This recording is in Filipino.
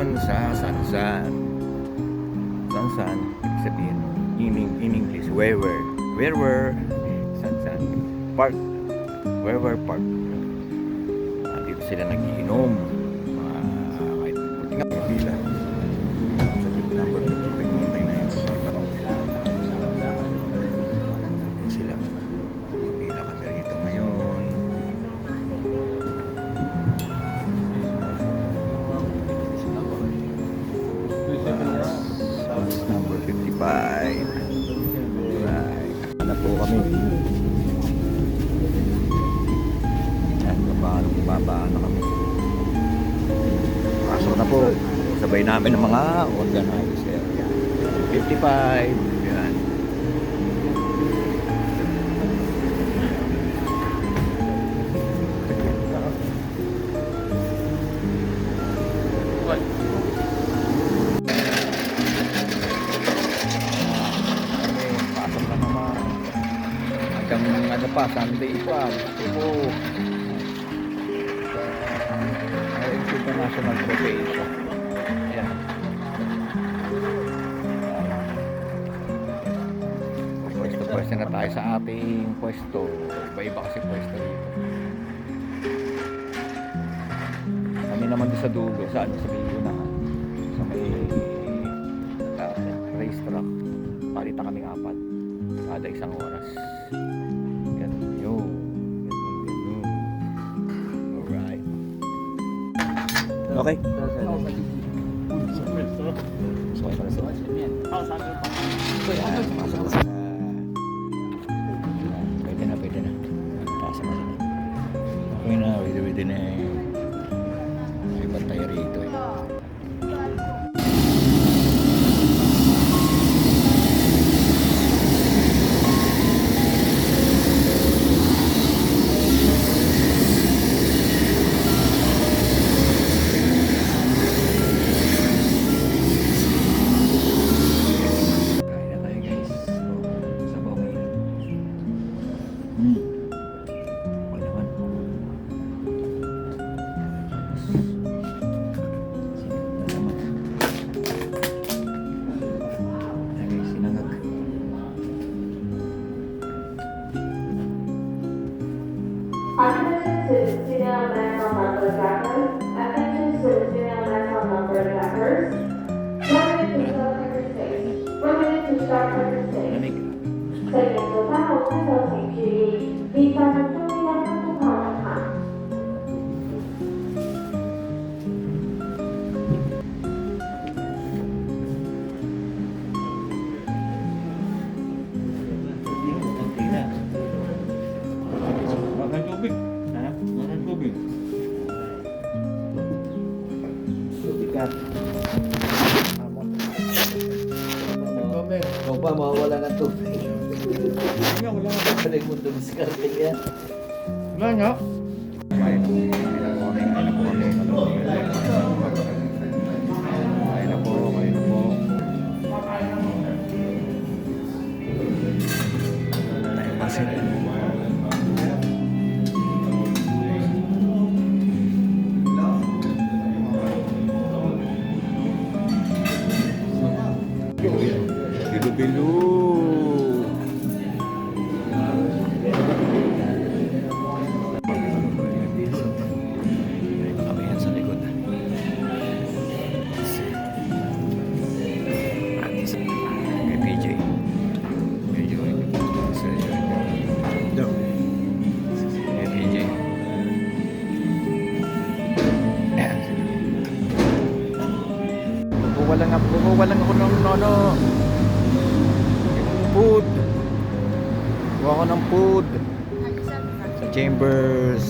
ngayon sa Sansan. Sansan, ibig sabihin, in English, where, Sansan, Park, where, Park. Dito sila nagiinom. Kahit puti nga pila. Sa number 55, na yun. Sila, pila kami rito ngayon. Number 55. Right. Hanap po kami. Yan, bababa na kami. Pasok na po. Sabay namin ng mga organizer. 55. Yan. Pasok na naman. Hanggang ano pa, Sunday pa. Ito International Profession. Ayan. Pwesto na tayo sa ating pwesto. Iba-iba kasi pwesto dito. Kami naman doon sa dulo, sa ano, sa video na sa may racetrack. Palitan kaming apat kada isang oras. Ganun yun. Alright. Okay. Pwede na. Pasok na sila. Okay na, pwede na. May bantay rito eh. Attention to female male number trackers. Attention to female male number trackers. 1 minute to start record stage. 1 minute to start record stage. 在沿着3号车的请注意，第三分钟要分钟号的卡。Kung pa mawawala ng tubig. Wala mo dumiskarte yan. Wala nga. Bilo-bilo. Kami yan sa likod. Kay PJ. PJ. Kay PJ. Bumuwalang ako ng food. Kuha ko ng food sa Chambers.